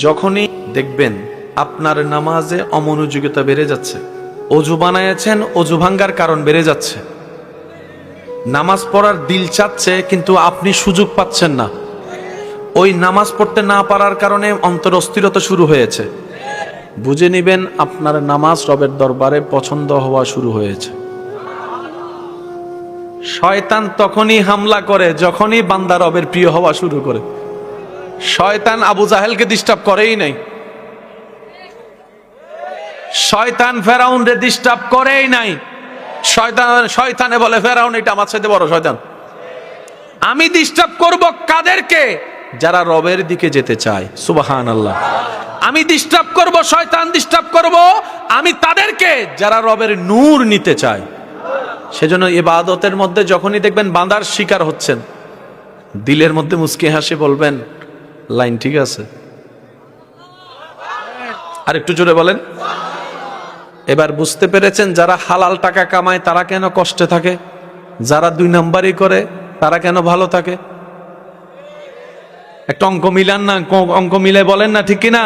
যখনই দেখবেন আপনার নামাজে অমনোযোগিতা বেড়ে যাচ্ছে, অজু বানায়েছেন, অজু ভাঙ্গার কারণ বেড়ে যাচ্ছে, নামাজ পড়ার দিল চাচ্ছে কিন্তু আপনি সুযোগ পাচ্ছেন না, ওই নামাজ পড়তে না পারার কারণে অন্তর অস্থিরতা শুরু হয়েছে, বুঝে নিবেন আপনার নামাজ রবের দরবারে পছন্দ হওয়া শুরু হয়েছে। শয়তান তখনই হামলা করে যখনই বান্দা রবের প্রিয় হওয়া শুরু করে। শয়তান আবু জাহেলকে ডিস্টার্ব করেই নাই, শয়তান ফেরাউনরে ডিস্টার্ব করেই নাই। শয়তানে বলে ফেরাউন এটা আমার চাইতে বড় শয়তান। আমি ডিস্টার্ব করব কাদেরকে? যারা রবের দিকে যেতে চায়। সুবহানাল্লাহ। আমি ডিস্টার্ব করব, শয়তান ডিস্টার্ব করব আমি তাদেরকে যারা রবের নূর নিতে চায়। সেজন্য ইবাদতের মধ্যে যখনই দেখবেন বাঁধার শিকার হচ্ছেন, দিলের মধ্যে মুস্কি হাসি বলবেন লাইন ঠিক আছে। আর একটু জোরে বলেন। এবার বুঝতে পেরেছেন যারা হালাল টাকা কামায় তারা কেন কষ্টে থাকে, যারা দুই নাম্বারই করে তারা কেন ভালো থাকে? একটা অঙ্ক মিলান না, অঙ্ক মিলে বলেন না, ঠিক কিনা?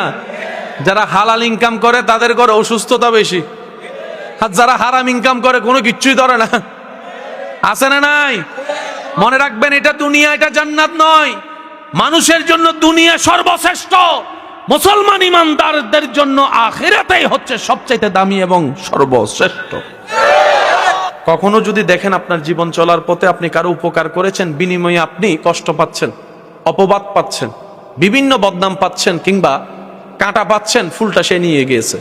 যারা হালাল ইনকাম করে তাদের ঘরে অসুস্থতা বেশি, আর যারা হারাম ইনকাম করে কোনো কিচ্ছুই ধরে না। আছে না নাই? মনে রাখবেন এটা দুনিয়া, এটা জান্নাত নয়। মানুষের জন্য দুনিয়া সর্বশ্রেষ্ঠ, মুসলমান ইমানদারদের জন্য আখিরাতেই হচ্ছে সবচেয়ে দামি এবং সর্বশ্রেষ্ঠ। কখনো যদি দেখেন আপনার জীবন চলার পথে আপনি কারো উপকার করেছেন, বিনিময়ে আপনি কষ্ট পাচ্ছেন, অপবাদ পাচ্ছেন, বিভিন্ন বদনাম পাচ্ছেন, কিংবা কাঁটা পাচ্ছেন, ফুলটা সে নিয়ে গিয়েছে,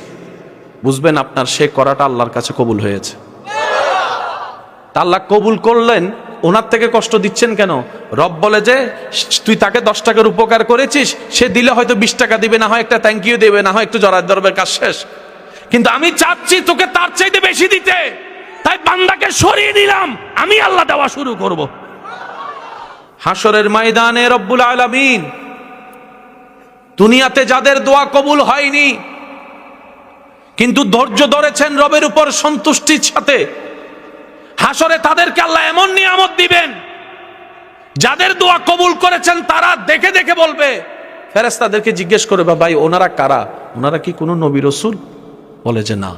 বুঝবেন আপনার সে করাটা আল্লাহর কাছে কবুল হয়েছে। আল্লাহ কবুল করলেন, ওনার থেকে কষ্ট দিচ্ছেন কেন? রব বলে যে তুই তাকে 10 টাকার উপকার করেছিস, সে দিলে হয়তো 20 টাকা দিবে, না হয় একটা থ্যাংক ইউ দেবে, না হয় একটু জড়ার দরবের কাজ শেষ। কিন্তু আমি চাচ্ছি তোকে তার চাইতে বেশি দিতে, তাই বান্দাকে সরিয়ে দিলাম, আমি আল্লাহ দেওয়া শুরু করব। হাসরের ময়দানে রব্বুল আলামিন দুনিয়াতে যাদের দোয়া কবুল হয়নি কিন্তু ধৈর্য ধরেছেন রবের উপর সন্তুষ্টির সাথে, হাসরে তাদেরকে আল্লাহ এমন নিয়ামত দিবেন, যাদের দোয়া কবুল করেছেন তারা দেখে দেখে বলবে, ফেরেশতাদেরকে জিজ্ঞেস করবে ভাই ওনারা কারা? ওনারা কি কোনো নবী রাসূল? বলে যে না।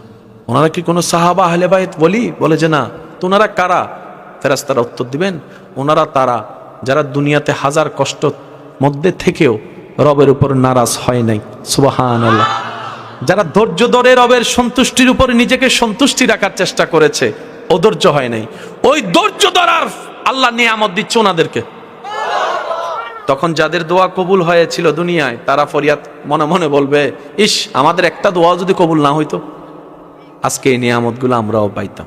ওনারা কি কোনো সাহাবা আহলে বাইত বলি? বলে যে না। তো ওনারা কারা? ফেরেশতারা উত্তর দিবেন ওনারা তারা যারা দুনিয়াতে হাজার কষ্ট মধ্যে থেকেও রবের উপর নারাজ হয় নাই। সুবহানাল্লাহ। যারা ধৈর্য ধরে রবের সন্তুষ্টির উপর নিজেকে সন্তুষ্টি রাখার চেষ্টা করেছে, অধৈর্য হয় নাই, ওই ধৈর্য ধরার আল্লাহ নিয়ামত দিচ্ছে ওনাদেরকে। তখন যাদের দোয়া কবুল হয়েছিল দুনিয়ায় তারা ফরিয়াদ মনে মনে বলবে, ইস আমাদের একটা দোয়া যদি কবুল না হইতো, আজকে এই নিয়ামতগুলো আমরাও পাইতাম।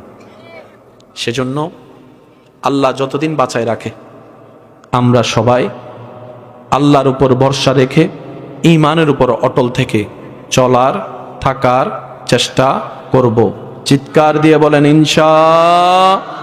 সেজন্য আল্লাহ যতদিন বাঁচায় রাখে আমরা সবাই আল্লাহর উপর ভরসা রেখে ঈমানের উপর অটল থেকে চলার থাকার চেষ্টা করব। চিৎকার দিয়ে বলেন ইনশাআল্লাহ।